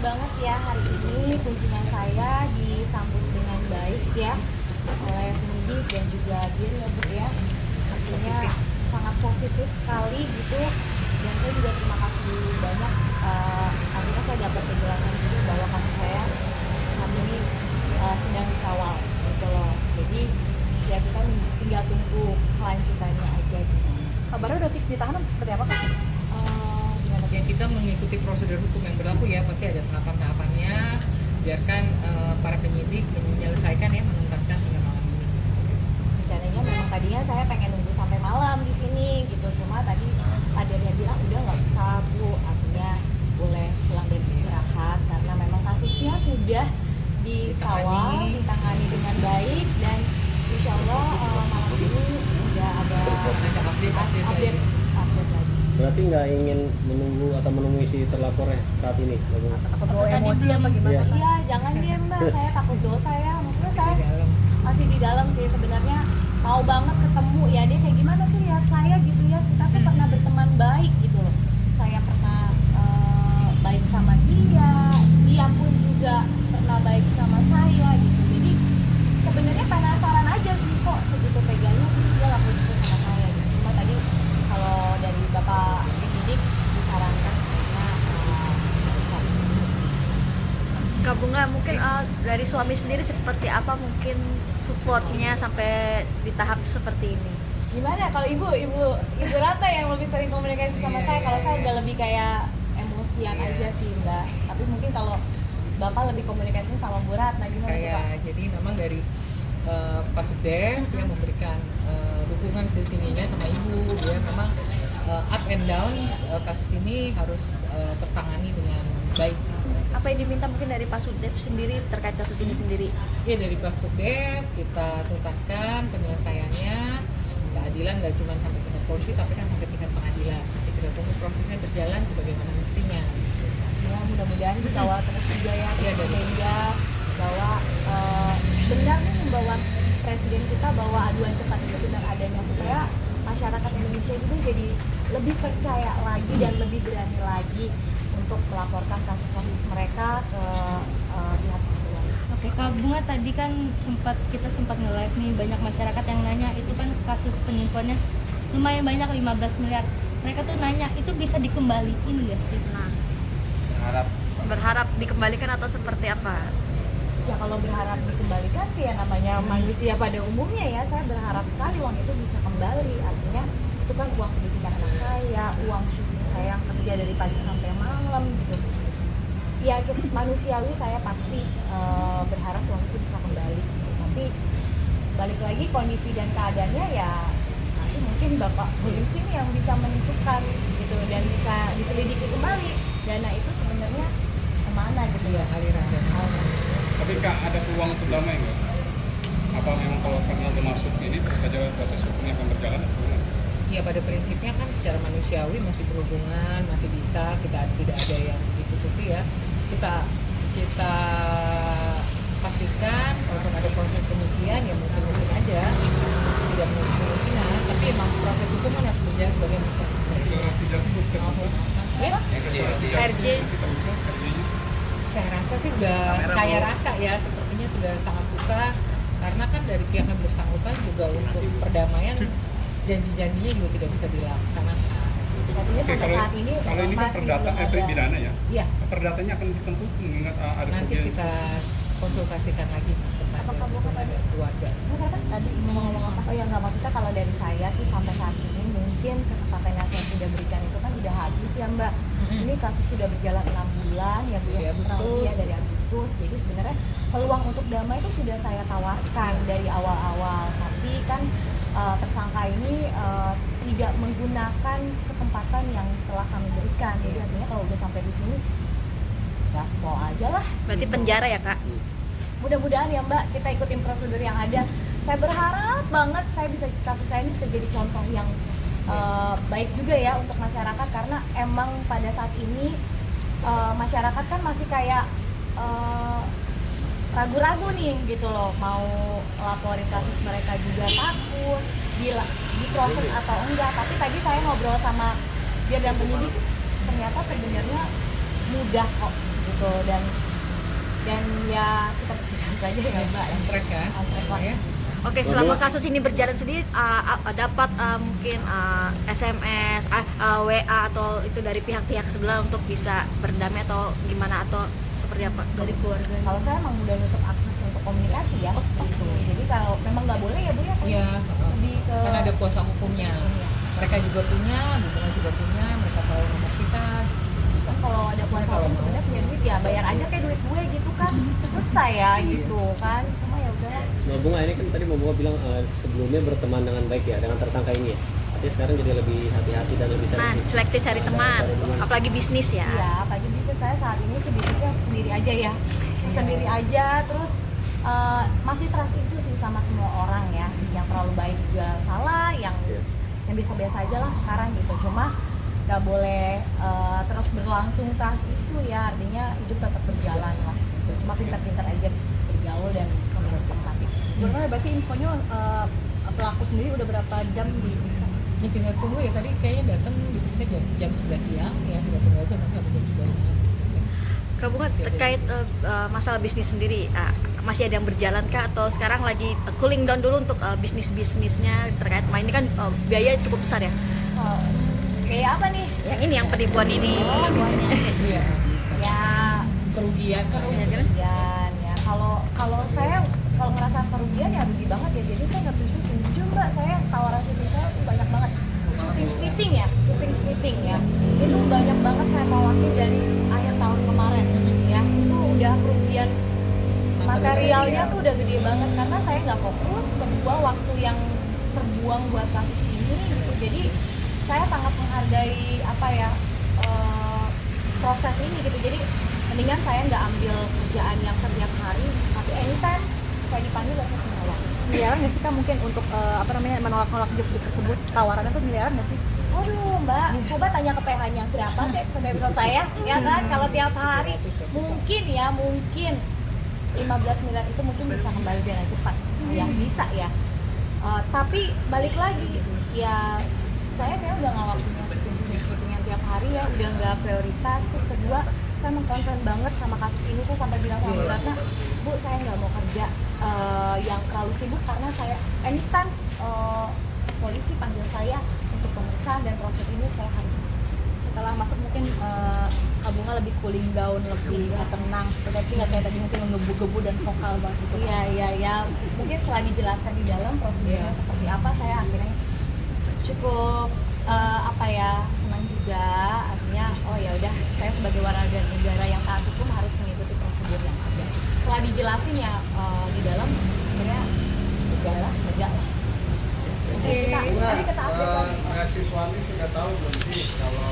banget ya hari ini kunjungan saya disambut dengan baik ya oleh penyidik dan juga dir ya Bu ya. Artinya sangat positif sekali gitu. Dan saya juga terima kasih banyak. Akhirnya saya dapat penjelasan juga bahwa kasus saya saat ini sedang dikawal gitu loh. Jadi ya kita tinggal tunggu kelanjutannya aja gitu. Kabarnya udah fix ditahan seperti apa Kak? Ya kita mengikuti prosedur hukum yang berlaku ya, pasti ada tahapan-tahapannya. Biarkan para penyidik menyelesaikan ya, menuntaskan hingga malam ini. Rencananya memang tadinya saya pengen nunggu sampai malam di sini gitu, cuma tadi Adirnya bilang udah nggak usah Bu, artinya boleh pulang dan istirahat karena memang kasusnya sudah dikawal, ditangani dengan baik dan insya Allah malam ini sudah ada update lagi. Berarti nggak ingin menunggu atau menemui si terlapornya saat ini? Takut bawa emosi apa gimana? Iya. Iya, jangan dia Mbak, saya takut dosa ya. Maksudnya saya masih di dalam sih sebenarnya, mau banget ketemu ya, dia kayak gimana sih lihat saya gitu ya. Kita tuh pernah berteman baik gitu loh. Saya pernah baik sama dia pun juga pernah baik sama saya gitu. Jadi sebenarnya penasaran aja sih kok segitu teganya sih dia lakuin itu sama saya gitu. Cuma tadi kalau dari Bapak penyidik disarankan sebenarnya nggak usah. Kak Bunga, mungkin dari suami sendiri seperti apa mungkin supportnya sampai di tahap seperti ini? Gimana kalau ibu Rata yang lebih sering komunikasi sama saya, kalau saya udah lebih kayak emosian aja sih Mbak. Tapi mungkin kalau Bapak lebih komunikasi sama Bu Ratna gimana tuh, Pak? Saya jadi memang dari Pak Subdem yang memberikan dukungan setingginya sama Ibu, ya memang up and down kasus ini harus tertangani dengan baik. Apa yang diminta mungkin dari Pak Subdep sendiri terkait kasus ini sendiri? Ya dari Pak Subdem kita tuntaskan penyelesaiannya, keadilan nggak cuma sampai tingkat polisi tapi kan sampai tingkat pengadilan. Nanti kita tunggu prosesnya berjalan sebagaimana mestinya. Ya mudah-mudahan dikawal terus juga ya, Iya, sehingga bahwa benar nih himbauan Presiden kita bahwa aduan cepat itu benar adanya supaya masyarakat Indonesia juga jadi lebih percaya lagi dan lebih berani lagi untuk melaporkan kasus-kasus mereka ke pihak kepolisian. Oke, Kak Bunga, tadi kan kita sempat nge-live nih, banyak masyarakat yang nanya itu kan kasus penipuannya lumayan banyak 15 miliar. Mereka tuh nanya itu bisa dikembaliin nggak sih? Nah, berharap dikembalikan atau seperti apa? Ya kalau berharap dikembalikan sih ya namanya manusia pada umumnya ya, saya berharap sekali uang itu bisa kembali. Artinya itu kan uang pendidikan anak saya, uang syuting saya yang kerja dari pagi sampai malam gitu. Ya manusiawi saya pasti berharap uang itu bisa kembali gitu. Tapi balik lagi kondisi dan keadaannya ya nanti mungkin Bapak polisi ini yang bisa menentukan gitu dan bisa diselidiki kembali dana itu sebenarnya kemana gitu ya, aliran dana. Tapi Kak, ada peluang untuk damai nggak? Apa memang kalau karena udah masuk ini terus saja proses hukumnya akan berjalan atau gimana? Ya pada prinsipnya kan secara manusiawi masih berhubungan, masih bisa, kita tidak ada yang ditutupi ya. Kita pastikan walaupun ada proses penyidikan ya mungkin aja tidak menutup kemungkinan, tapi emang proses hukum kan harus berjalan sebagai masa. Deklarasi justice Ya, RJ saya rasa sih saya rasa ya sepertinya sudah sangat susah karena kan dari pihak yang bersangkutan juga untuk perdamaian janji-janjinya juga tidak bisa dilaksanakan. Artinya sampai saat ini kalau ini kan masih perdata belum ada. pidana ya? Iya, Perdatanya akan ditempuh mengingat ada nanti kita konsultasikan lagi Apakah kepada keluarga. Tadi mau ngomong apa? Oh ya nggak, maksudnya kalau dari saya sih sampai saat ini mungkin kesempatan yang saya sudah berikan itu kan udah habis ya Mbak. Ini kasus sudah berjalan 6 bulan ya Bu ya, kurang lebih ya dari Agustus. Jadi sebenarnya peluang untuk damai itu sudah saya tawarkan dari awal-awal. Tapi kan tersangka ini tidak menggunakan kesempatan yang telah kami berikan. Jadi artinya kalau udah sampai di sini gaspol aja lah. berarti gitu. penjara ya Kak? Mudah-mudahan ya Mbak, kita ikutin prosedur yang ada. Saya berharap banget kasus saya ini bisa jadi contoh yang baik juga ya untuk masyarakat, karena emang pada saat ini masyarakat kan masih kayak ragu-ragu nih gitu loh, mau laporin kasus mereka juga takut diproses atau enggak. Tapi tadi saya ngobrol sama dia dan penyidik, ternyata sebenarnya mudah kok gitu gitu. Dan ya kita buktikan saja ya Mbak. On track kan? On track lah. Ya. Oke, selama kasus ini berjalan sendiri dapat mungkin SMS, WA atau itu dari pihak-pihak sebelah untuk bisa berdamai atau gimana atau seperti apa? dari keluarga. Kalau saya emang udah nutup akses untuk komunikasi ya. Gitu. Jadi kalau memang nggak boleh ya Bu ya. Iya, Lebih ke kan ada kuasa hukumnya. Mereka juga punya, Bunda juga punya, mereka tahu nomor kita. kan kalau ada kuasa hukum sebenarnya punya duit ya bayar aja kayak duit gue gitu kan. Selesai ya gitu kan. Cuma ya udahlah. Mbak Bunga ini kan tadi Mbak Bunga bilang sebelumnya berteman dengan baik ya dengan tersangka ini ya. Artinya sekarang jadi lebih hati-hati dan lebih Nah, selektif cari teman, apalagi bisnis ya. Iya, apalagi bisnis saya saat ini sih bisnisnya sendiri aja ya. Sendiri aja terus masih trust issue sih sama semua orang ya. Yang terlalu baik juga salah, yang biasa-biasa aja lah sekarang gitu. Cuma nggak boleh terus berlangsung trust issue ya. Artinya hidup tetap berjalan lah. Gitu. Cuma pintar-pintar aja bergaul dan empati. Sebenarnya berarti infonya pelaku sendiri udah berapa jam diperiksa? Ya tinggal tunggu ya, tadi kayaknya datang diperiksa jam 11 siang ya, tinggal tunggu aja nanti sampai jam 2. Kak Bunga, terkait masalah bisnis sendiri, masih ada yang berjalan kah atau sekarang lagi cooling down dulu untuk bisnisnya terkait ini kan biaya cukup besar ya? Kayak apa nih? Yang ini yang penipuan ini. Iya, Ya kerugian kan. kerugian ya. Kalau saya kalau ngerasa kerugian ya rugi banget ya. Jadi saya nggak bisa syuting. Jujur Mbak, saya tawaran syuting saya tuh banyak banget. Syuting stripping ya. Itu banyak banget saya tawarin dari akhir tahun kemarin ya. Itu udah kerugian materialnya tuh udah gede banget karena saya nggak fokus. Kedua waktu yang terbuang buat kasus ini gitu. Jadi saya sangat menghargai proses ini gitu. Jadi mendingan saya nggak ambil kerjaan yang setiap hari, tapi anytime saya dipanggil saya menolak. Miliaran nggak sih Kak mungkin untuk menolak-nolak job tersebut? Tawarannya tuh miliaran nggak sih? Waduh Mbak, coba tanya ke PH-nya berapa sih sampai episode saya, ya kan? Kalau tiap hari mungkin 15 miliar itu mungkin bisa kembali dengan cepat, ya bisa ya. Tapi balik lagi, ya saya kayak udah nggak waktunya syuting yang tiap hari ya, udah nggak prioritas. Terus kedua, saya mengkonsen banget sama kasus ini. Saya sampai bilang sama Bu Ratna, Bu saya nggak mau kerja yang terlalu sibuk karena saya anytime polisi panggil saya untuk pemeriksaan dan proses ini saya harus bisa. Setelah masuk mungkin Kak Bunga lebih cooling down, lebih tenang, tapi nggak kayak tadi mungkin menggebu-gebu dan vokal banget gitu. Iya. Mungkin setelah dijelaskan di dalam prosedurnya seperti apa, saya akhirnya cukup senang juga. Artinya oh ya udah, saya sebagai warga negara yang taat hukum harus mengikuti prosedur yang ada. Setelah dijelasin ya di dalam akhirnya lega lah. Tadi kita update lagi. Si suami sudah tahu belum sih kalau